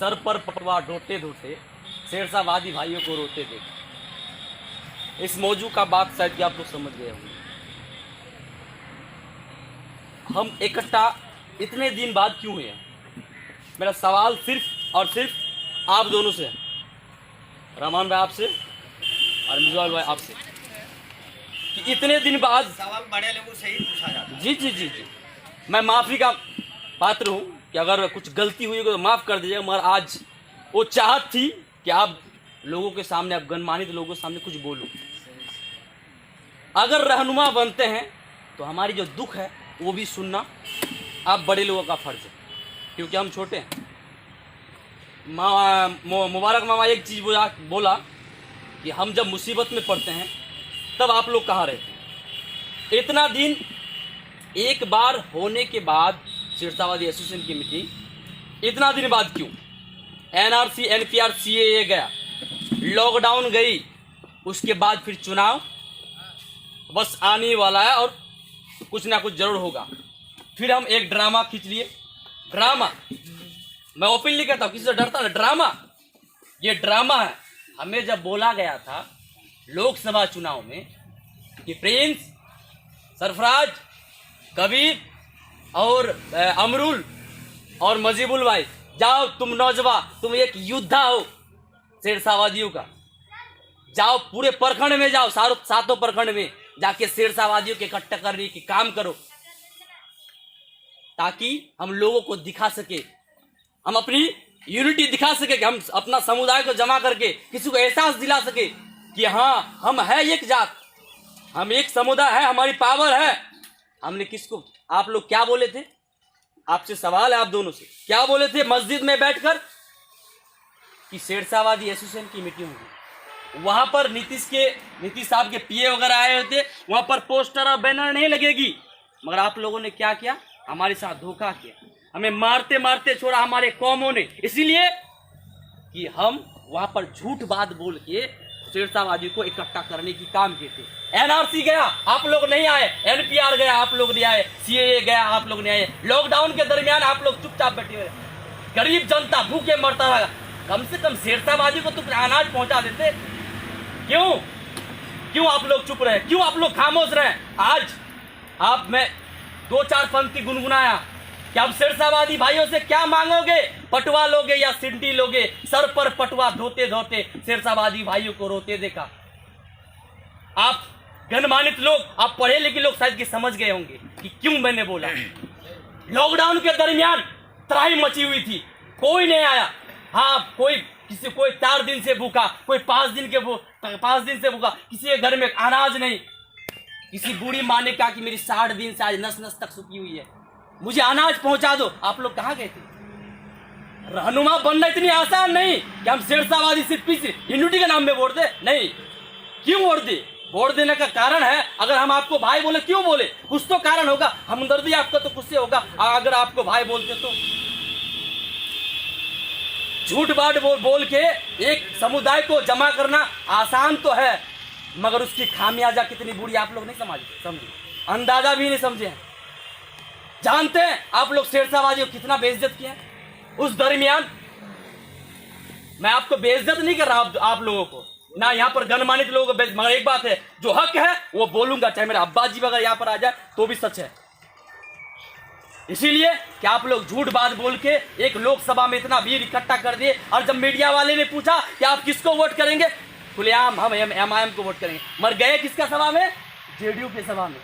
Sir पर पटवा ढोते ढोते शेरशाहवादी भाइयों को रोते देखा। इस मौजू का बात शायद कि आप लोग समझ गए होंगे। हम इकट्ठा इतने दिन बाद क्यों हुए? मेरा सवाल सिर्फ और सिर्फ आप दोनों से है, रहमान भाई आपसे और मिर्ज़ा भाई आपसे, कि इतने दिन बाद सवाल बड़े लोगों से ही पूछा जाता है। जी जी जी जी, मैं माफ़ी का पात्र हूँ कि अगर कुछ गलती हुई तो माफ़ कर दीजिएगा, मगर आज वो चाहत थी कि आप लोगों के सामने, आप गणमान्य लोगों के सामने कुछ बोलूं। अगर रहनुमा बनते हैं तो हमारी जो दुख है वो भी सुनना आप बड़े लोगों का फर्ज है, क्योंकि हम छोटे हैं। मुबारक मामा एक चीज़ बोला कि हम जब मुसीबत में पड़ते हैं तब आप लोग कहाँ रहते हैं। इतना दिन एक बार होने के बाद शेरशाहवादी एसोसिएशन की मीटिंग, इतना दिन बाद क्यों? एनआरसी, एनपीआर, सीएए गया, लॉकडाउन गई, उसके बाद फिर चुनाव बस आने वाला है और कुछ ना कुछ जरूर होगा। फिर हम एक ड्रामा खींच लिए। ड्रामा मैं ओपनली कहता हूँ, किसी से डरता ना, ड्रामा, ये ड्रामा है। हमें जब बोला गया था लोकसभा चुनाव में कि प्रिंस, सरफराज, कबीर और अमरुल और मजीबुल भाई, जाओ तुम नौजवान, तुम एक योद्धा हो शेरशाहवादियों का, जाओ पूरे प्रखंड में जाओ, सातों प्रखंड में जाके शेरशाहवादियों के इकट्ठा करने की काम करो, ताकि हम लोगों को दिखा सके, हम अपनी यूनिटी दिखा सके, कि हम अपना समुदाय को जमा करके किसी को एहसास दिला सके कि हाँ हम है एक जात, हम एक समुदाय है, हमारी पावर है। हमने किसको, आप लोग क्या बोले थे? आपसे सवाल है आप दोनों से, क्या बोले थे मस्जिद में बैठकर कि शेरशाहवादी एसोसिएशन की मीटिंग होगी, वहां पर नीतीश साहब के पीए वगैरह आए होते, वहां पर पोस्टर और बैनर नहीं लगेगी। मगर आप लोगों ने क्या किया? हमारे साथ धोखा किया, हमें मारते मारते छोड़ा हमारे कौमों ने, इसीलिए कि हम वहां पर झूठ बात बोल के शेरशाहवादी को इकट्ठा करने की काम किए थे। एनआरसी गया, आप लोग नहीं आए, एनपीआर गया, आप लोग नहीं आए, सीएए गया, आप लोग नहीं आए, लॉकडाउन के दरमियान आप लोग चुपचाप बैठे हुए, गरीब जनता भूखे मरता रहा। कम से कम शेरशाहवादी को तो अनाज पहुंचा देते। क्यों आप लोग चुप रहे? क्यों आप लोग खामोश रहे? आज मैं 2-4 पंक्ति गुनगुनाया कि अब शेरशाहवादी भाइयों से क्या मांगोगे? पटवा लोगे या सिंटी लोगे? सर पर पटवा धोते धोते शेरशाहवादी भाइयों को रोते देखा। आप गणमान्य लोग, आप पढ़े लिखे लोग शायद कि समझ गए होंगे कि क्यों मैंने बोला। लॉकडाउन के दरमियान त्राही मची हुई थी, कोई नहीं आया। हाँ, कोई 4 दिन से भूखा, कोई 5 दिन से भूखा, किसी के घर में अनाज नहीं। किसी बूढ़ी माँ ने कहा कि मेरी 60 दिन से आज नस नस तक सूखी हुई है, मुझे अनाज पहुंचा दो। आप लोग कहाँ गए थे? रहनुमा बनना इतनी आसान नहीं कि हम शेरशाहवादी सिर्फ यूनिटी के नाम में वोट दे। नहीं, क्यों वोट दे? वोट देने का कारण है, अगर हम आपको भाई बोले, क्यों बोले? कुछ तो कारण होगा, हमदर्दी आपका तो कुछ से होगा। अगर आपको भाई बोलते तो झूठ बाट बोल के एक समुदाय को जमा करना आसान तो है, मगर उसकी खामियाजा कितनी बुरी आप लोग नहीं समझे, अंदाजा भी नहीं समझे हैं। जानते हैं आप लोग शेरशाहवादियों को कितना बेइज्जत किया उस दरमियान। मैं आपको बेइज्जत नहीं कर रहा, आप लोगों को ना, यहाँ पर गणमान्य लोगों को, मगर एक बात है, जो हक है वो बोलूंगा, चाहे मेरे अब्बा जी अगर यहाँ पर आ जाए तो भी सच है। इसीलिए कि आप लोग झूठ बात बोल के एक लोकसभा में इतना भीड़ इकट्ठा कर दिए, और जब मीडिया वाले ने पूछा कि आप किसको वोट करेंगे, खुलेआम हम एमआईएम को वोट करेंगे। मर गए किसका सभा में? जेडीयू के सभा में।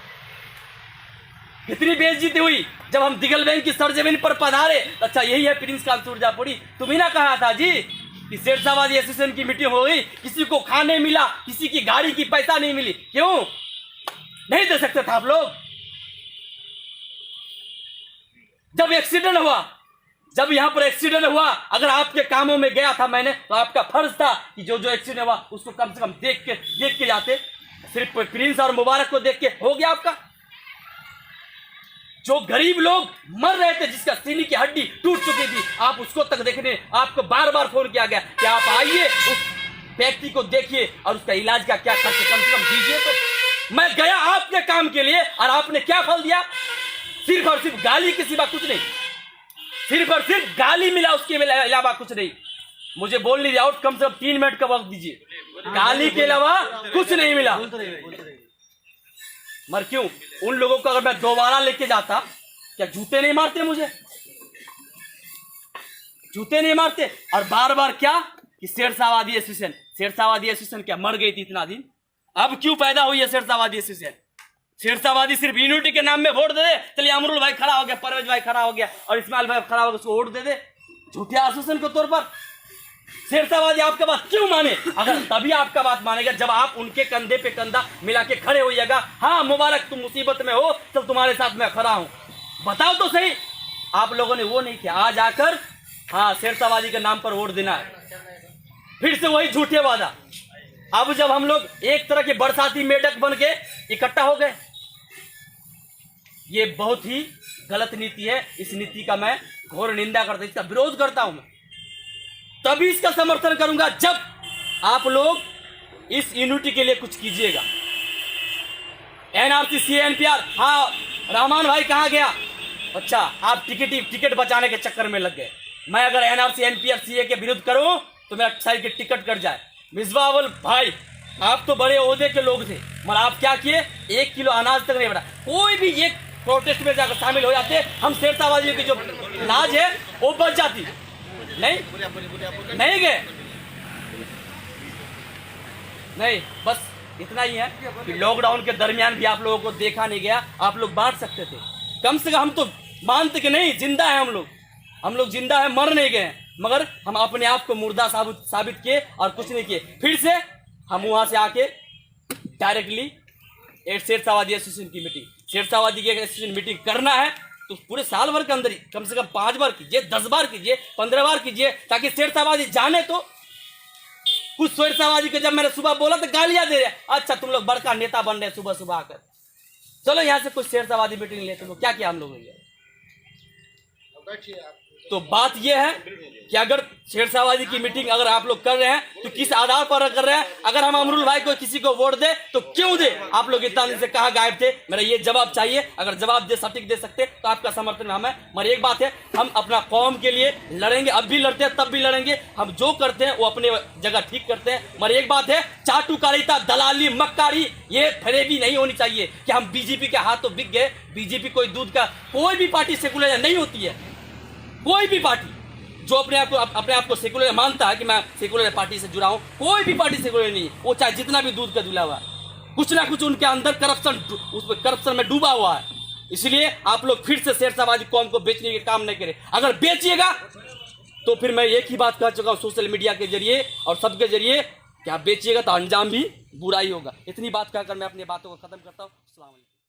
कितनी बेइज्जती हुई जब हम दिगल बैंक की सरजमीन पर पधारे। अच्छा, यही है प्रिंस काल सुरजापुरी, तुम ही ना कहा था जी कि शेरशाहवादी एसोसिएशन की मीटिंग हो गई, किसी को खाने मिला, किसी की गाड़ी की पैसा नहीं मिली, क्यों नहीं दे सकते थे आप लोग? जब एक्सीडेंट हुआ, जब यहाँ पर एक्सीडेंट हुआ, अगर आपके कामों में गया था मैंने, तो आपका फर्ज था कि जो एक्सीडेंट हुआ उसको कम से कम देख के जाते। सिर्फ प्रिंस और मुबारक को देख के हो गया आपका? जो गरीब लोग मर रहे थे, जिसका सीने की हड्डी टूट चुकी थी, आप उसको तक देखने, आपको बार बार फोन किया गया कि आप आइए, उस व्यक्ति को देखिए और उसका इलाज का क्या खर्च कम से कम दीजिए। तो मैं गया आपके काम के लिए, और आपने क्या फल दिया? सिर्फ और सिर्फ गाली के सिवा कुछ नहीं। सिर्फ और सिर्फ गाली मिला, उसके अलावा कुछ नहीं। मुझे बोल नहीं दिया, कम से कम 3 मिनट का वक्त दीजिए। गाली के अलावा कुछ नहीं मिला। मगर क्यों उन लोगों को अगर मैं दोबारा लेके जाता, क्या जूते नहीं मारते मुझे? जूते नहीं मारते। और बार बार क्या कि शेरशाहवादी एसोसिएशन, शेरशाहवादी एसोसिएशन क्या मर गई थी इतना दिन? अब क्यों पैदा हुई है शेरशाहवादी एसोसिएशन? शेरशाहवादी सिर्फ यूनिटी के नाम में वोट दे दे, चलिए अमरुल भाई खड़ा हो गया, परवेज भाई खड़ा हो गया और इस्माइल भाई खड़ा हो गया, उसको वोट दे दे झूठे एसोसिएशन के तौर पर। शेरशाहवादी आपका बात क्यों माने? अगर तभी आपका बात मानेगा जब आप उनके कंधे पे कंधा मिला के खड़े होइएगा। हाँ मुबारक, तुम मुसीबत में हो तो तुम्हारे साथ मैं खड़ा हूं। बताओ तो सही, आप लोगों ने वो नहीं किया। आज आकर हाँ शेरशाहवादी के नाम पर वोट देना है, फिर से वही झूठे वादा। अब जब हम लोग एक तरह के बरसाती मेढक बन के इकट्ठा हो गए, ये बहुत ही गलत नीति है। इस नीति का मैं घोर निंदा करता हूं, इसका विरोध करता हूं। मैं तभी इसका समर्थन करूंगा जब आप लोग इस यूनिटी के लिए कुछ कीजिएगा। एनआरसी, सीए, एनपीआर, हाँ रहमान भाई कहाँ गया? अच्छा, आप टिकट बचाने के चक्कर में लग गए। मैं अगर एनआरसी, एनपीआर, सीए के विरुद्ध करूं तो मेरा साइड की टिकट कट जाए। मिसबा अव्वल भाई, आप तो बड़े ओहदे के लोग थे, मगर आप क्या किए? 1 किलो अनाज तक नहीं बढ़ा। कोई भी एक प्रोटेस्ट में जाकर शामिल हो जाते, हम शेरशाहवादियों की जो लाज है वो बच जाती। नहीं गए। नहीं, बस इतना ही है कि लॉकडाउन के दरमियान भी आप लोगों को देखा नहीं गया। आप लोग बांट सकते थे, कम से कम हम तो मानते कि नहीं जिंदा है हम लोग जिंदा है, मर नहीं गए। मगर हम अपने आप को मुर्दा साबित किए और कुछ नहीं किए। फिर से हम वहां से आके डायरेक्टली शेरशाहवादी एसोसिएशन की मीटिंग, शेरशाहवादी की एसोसिएशन मीटिंग करना है तो पूरे साल भर के अंदर ही कम से कम 5 बार कीजिए, 10 बार कीजिए, 15 बार कीजिए, ताकि शेरशाहवादी जाने। तो कुछ शेरशाहवादी को जब मैंने सुबह बोला तो गालियां दे रहे, अच्छा तुम लोग बड़का नेता बन रहे सुबह सुबह आकर, चलो यहाँ से कुछ शेरशाहवादी मीटिंग ले। तुम लोग क्या किया हम लोगों ने? तो बात यह है कि अगर शेरशाहवादी की मीटिंग अगर आप लोग कर रहे हैं तो किस आधार पर कर रहे हैं? अगर हम अमरुल भाई को किसी को वोट दे तो क्यों दे? आप लोग इतना दिन से कहाँ गायब थे? मेरा ये जवाब चाहिए। अगर जवाब दे सटीक दे सकते तो आपका समर्थन हमें। मगर एक बात है, हम अपना कौम के लिए लड़ेंगे, अब भी लड़ते हैं, तब भी लड़ेंगे। हम जो करते हैं वो अपने जगह ठीक करते हैं। मगर एक बात है, चाटुकारिता, दलाली, मक्कारी, ये फरेबी नहीं होनी चाहिए कि हम बीजेपी के हाथों बिक गए। बीजेपी कोई दूध का, कोई भी पार्टी सेकुलर नहीं होती है। कोई भी पार्टी जो अपने आप को सेकुलर मानता है कि मैं सेकुलर पार्टी से जुड़ा हूं, कोई भी पार्टी सेकुलर नहीं है। वो चाहे जितना भी दूध का धुला हुआ, कुछ ना कुछ उनके अंदर करप्शन में डूबा हुआ है। इसलिए आप लोग फिर से शेरशाहवादी कौम को बेचने के काम नहीं करें। अगर बेचिएगा तो फिर मैं एक ही बात कह चुका हूं सोशल मीडिया के जरिए और सबके जरिए कि आप बेचिएगा तो अंजाम भी बुरा ही होगा। इतनी बात कहकर मैं अपनी बातों को खत्म करता हूँ। अस्सलाम वालेकुम।